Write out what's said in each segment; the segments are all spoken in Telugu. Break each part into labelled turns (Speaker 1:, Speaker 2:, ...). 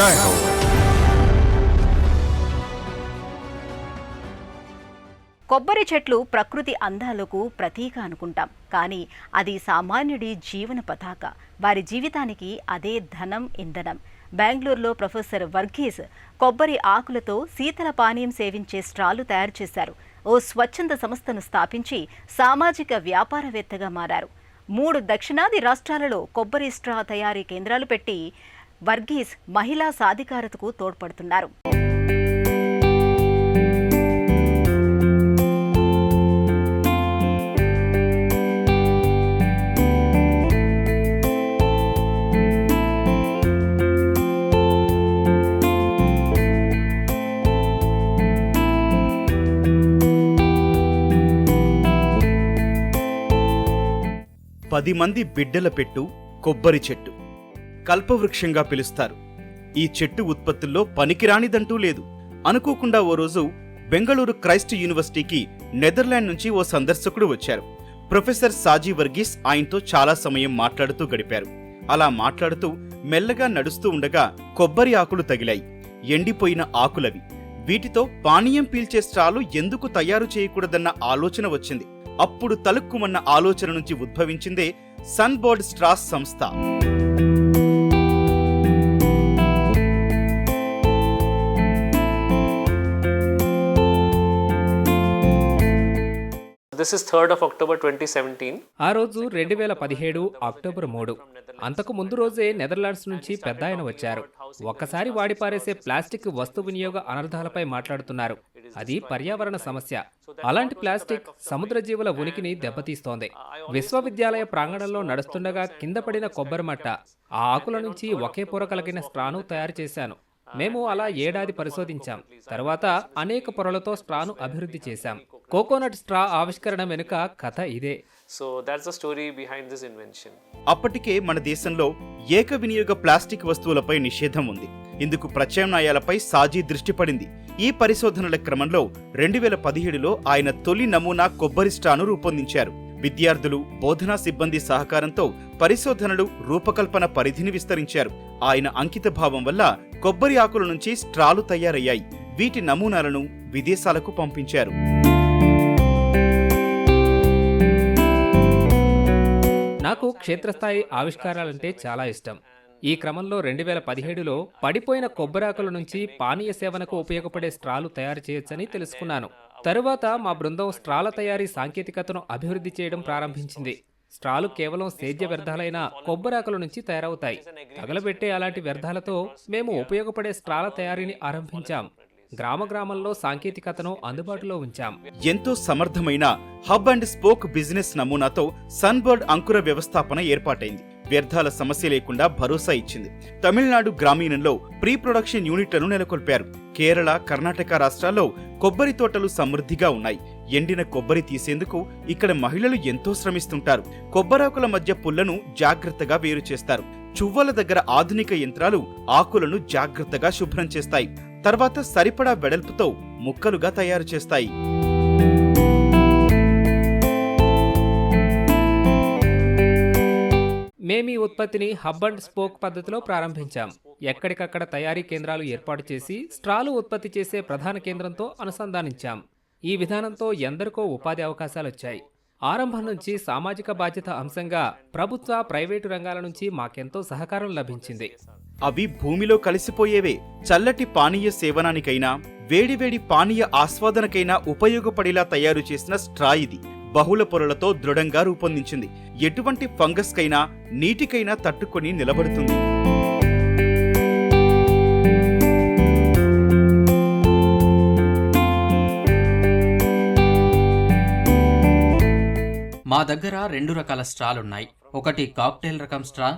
Speaker 1: జై హో.
Speaker 2: కొబ్బరి చెట్లు ప్రకృతి అందాలకు ప్రతీక అనుకుంటాం, కానీ అది సామాన్యుడి జీవన పతాక. వారి జీవితానికి అదే ధనం, ఇంధనం. బెంగళూరులో ప్రొఫెసర్ వర్గీస్ కొబ్బరి ఆకులతో శీతల పానీయం సేవించే స్ట్రాలు తయారు చేశారు. ఓ స్వచ్ఛంద సంస్థను స్థాపించి సామాజిక వ్యాపారవేత్తగా మారారు. 3 దక్షిణాది రాష్ట్రాలలో కొబ్బరి స్ట్రా తయారీ కేంద్రాలు పెట్టి వర్గీస్ మహిళా సాధికారతకు తోడ్పడుతున్నారు.
Speaker 3: పది మంది బిడ్డల పెట్టు కొబ్బరి చెట్టు కల్పవృక్షంగా పిలుస్తారు. ఈ చెట్టు ఉత్పత్తుల్లో పనికిరానిదంటూ లేదు. అనుకోకుండా ఓ రోజు బెంగళూరు క్రైస్ట్ యూనివర్సిటీకి నెదర్లాండ్ నుంచి ఓ సందర్శకుడు వచ్చారు. ప్రొఫెసర్ సాజీ వర్గీస్ ఆయనతో చాలా సమయం మాట్లాడుతూ గడిపారు. అలా మాట్లాడుతూ మెల్లగా నడుస్తూ ఉండగా కొబ్బరి ఆకులు తగిలాయి. ఎండిపోయిన ఆకులవి. వీటితో పానీయం పీల్చే స్ట్రాలు ఎందుకు తయారు చేయకూడదన్న ఆలోచన వచ్చింది. అప్పుడు తలుక్కుమన్న ఆలోచన నుంచి ఉద్భవించిందే సన్బర్డ్ స్ట్రాస్ సంస్థ.
Speaker 4: This is 3rd of October 2017.
Speaker 5: ఆ రోజు 2017 అక్టోబర్ 3. అంతకు ముందు రోజే నెదర్లాండ్స్ నుంచి పెద్ద ఆయన వచ్చారు. ఒక్కసారి వాడిపారేసే ప్లాస్టిక్ వస్తు వినియోగ అనర్థాలపై మాట్లాడుతున్నారు. అది పర్యావరణ సమస్య. అలాంటి ప్లాస్టిక్ సముద్ర జీవుల ఉనికిని దెబ్బతీస్తోంది. విశ్వవిద్యాలయ ప్రాంగణంలో నడుస్తుండగా కింద పడిన కొబ్బరి మట్ట, ఆ ఆకుల నుంచి ఒకే పొర కలిగిన స్ట్రాను తయారు చేశాను. మేము అలా ఏడాది పరిశోధించాం. తర్వాత అనేక పొరలతో స్ట్రాను అభివృద్ధి చేశాం. కోకోనట్ స్ట్రా ఆవిష్కరణ వెనుక కథ ఇదే.
Speaker 4: So that's the story behind this invention.
Speaker 3: అప్పటికే మన దేశంలో ఏక వినియోగ ప్లాస్టిక్ వస్తువులపై నిషేధం ఉంది. ఇందుకు ప్రత్యామ్నాయాలపై సాజీ దృష్టి పడింది. ఈ పరిశోధనల క్రమంలో 2017లో ఆయన తొలి నమూనా కొబ్బరి స్ట్రాను రూపొందించారు. విద్యార్థులు, బోధనా సిబ్బంది సహకారంతో పరిశోధనలు, రూపకల్పన పరిధిని విస్తరించారు. ఆయన అంకిత భావం వల్ల కొబ్బరి ఆకుల నుంచి స్ట్రాలు తయారయ్యాయి. వీటి నమూనాలను విదేశాలకు పంపించారు.
Speaker 5: నాకు క్షేత్రస్థాయి ఆవిష్కారాలంటే చాలా ఇష్టం. ఈ క్రమంలో 2017లో పడిపోయిన కొబ్బరాకుల నుంచి పానీయ సేవనకు ఉపయోగపడే స్ట్రాలు తయారు చేయొచ్చని తెలుసుకున్నాను. తరువాత మా బృందం స్ట్రాల తయారీ సాంకేతికతను అభివృద్ధి చేయడం ప్రారంభించింది. స్ట్రాలు కేవలం సేద్య వ్యర్థాలైన కొబ్బరాకుల నుంచి తయారవుతాయి. తగలబెట్టే అలాంటి వ్యర్థాలతో మేము ఉపయోగపడే స్ట్రాల తయారీని ఆరంభించాం. గ్రామంలో సాంకేతికతను అందుబాటులో ఉంచాం.
Speaker 3: ఎంతో సమర్థమైన హబ్ అండ్ స్పోక్ బిజినెస్ నమూనాతో సన్బర్డ్ అంకుర వ్యవస్థాపన ఏర్పాటైంది. వ్యర్థాల సమస్య లేకుండా భరోసా ఇచ్చింది. తమిళనాడు గ్రామీణంలో ప్రీ ప్రొడక్షన్ యూనిట్లను నెలకొల్పారు. కేరళ, కర్ణాటక రాష్ట్రాల్లో కొబ్బరి తోటలు సమృద్ధిగా ఉన్నాయి. ఎండిన కొబ్బరి తీసేందుకు ఇక్కడ మహిళలు ఎంతో శ్రమిస్తుంటారు. కొబ్బరాకుల మధ్య పుల్లను జాగ్రత్తగా వేరు చేస్తారు. చువ్వల దగ్గర ఆధునిక యంత్రాలు ఆకులను జాగ్రత్తగా శుభ్రం చేస్తాయి. తర్వాత సరిపడా వెడల్పుతో ముక్కలుగా తయారు చేస్తాయి.
Speaker 5: మేమీ ఉత్పత్తిని హబ్ అండ్ స్పోక్ పద్ధతిలో ప్రారంభించాం. ఎక్కడికక్కడ తయారీ కేంద్రాలు ఏర్పాటు చేసి స్ట్రాలు ఉత్పత్తి చేసే ప్రధాన కేంద్రంతో అనుసంధానించాం. ఈ విధానంతో ఎందరికో ఉపాధి అవకాశాలు వచ్చాయి. ఆరంభం నుంచి సామాజిక బాధ్యత అంశంగా ప్రభుత్వ, ప్రైవేటు రంగాల నుంచి మాకెంతో సహకారం లభించింది.
Speaker 3: అవి భూమిలో కలిసిపోయేవే. చల్లటి పానీయ సేవనానికైనా, వేడివేడి పానీయ ఆస్వాదనకైనా ఉపయోగపడేలా తయారు చేసిన స్ట్రా ఇది. బహుళ పొరలతో దృఢంగా రూపొందించింది. ఎటువంటి ఫంగస్ కైనా, నీటికైనా తట్టుకొని నిలబడుతుంది.
Speaker 6: మా దగ్గర 2 రకాల స్ట్రాలున్నాయి. ఒకటి కాక్టైల్ రకం స్ట్రా,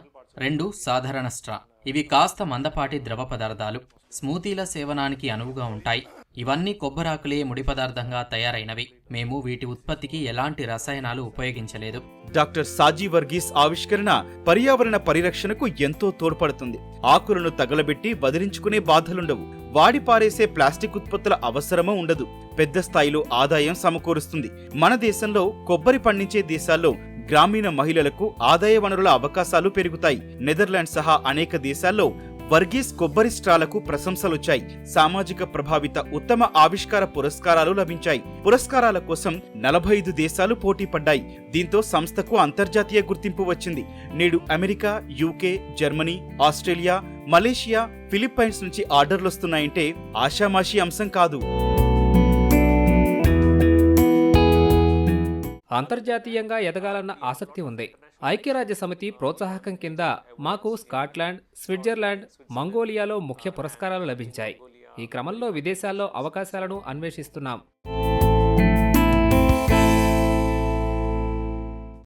Speaker 6: 2 సాధారణ స్ట్రా. ఇవి కాస్త మందపాటి ద్రవ పదార్థాలు, స్మూతీల సేవనానికి అనువుగా ఉంటాయి. ఇవన్నీ కొబ్బరాకులే ముడి పదార్థంగా తయారైనవి. మేము వీటి ఉత్పత్తికి ఎలాంటి రసాయనాలు ఉపయోగించలేదు.
Speaker 3: డాక్టర్ సాజీ వర్గీస్ ఆవిష్కరణ పర్యావరణ పరిరక్షణకు ఎంతో తోడ్పడుతుంది. ఆకులను తగలబెట్టి వదిలించుకునే బాధలుండవు. వాడి పారేసే ప్లాస్టిక్ ఉత్పత్తుల అవసరమూ ఉండదు. పెద్ద స్థాయిలో ఆదాయం సమకూరుస్తుంది. మన దేశంలో కొబ్బరి పండించే దేశాల్లో గ్రామీణ మహిళలకు ఆదాయ వనరుల అవకాశాలు పెరుగుతాయి. నెదర్లాండ్ సహా అనేక దేశాల్లో వర్గీస్ కొబ్బరి స్ట్రాలకు ప్రశంసలొచ్చాయి. సామాజిక ప్రభావిత ఉత్తమ ఆవిష్కార పురస్కారాలు లభించాయి. పురస్కారాల కోసం 45 దేశాలు పోటీ పడ్డాయి. దీంతో సంస్థకు అంతర్జాతీయ గుర్తింపు వచ్చింది. నేడు America, UK, Germany, Australia, Malaysia, Philippines నుంచి ఆర్డర్లొస్తున్నాయంటే ఆషామాషీ అంశం కాదు.
Speaker 5: అంతర్జాతీయంగా ఎదగాలన్న ఆసక్తి ఉంది. ఐక్యరాజ్య సమితి ప్రోత్సాహకం కింద మాకు స్కాట్లాండ్, స్విట్జర్లాండ్, మంగోలియాలో ముఖ్య పురస్కారాలు లభించాయి. ఈ క్రమంలో విదేశాల్లో అవకాశాలను అన్వేషిస్తున్నాం.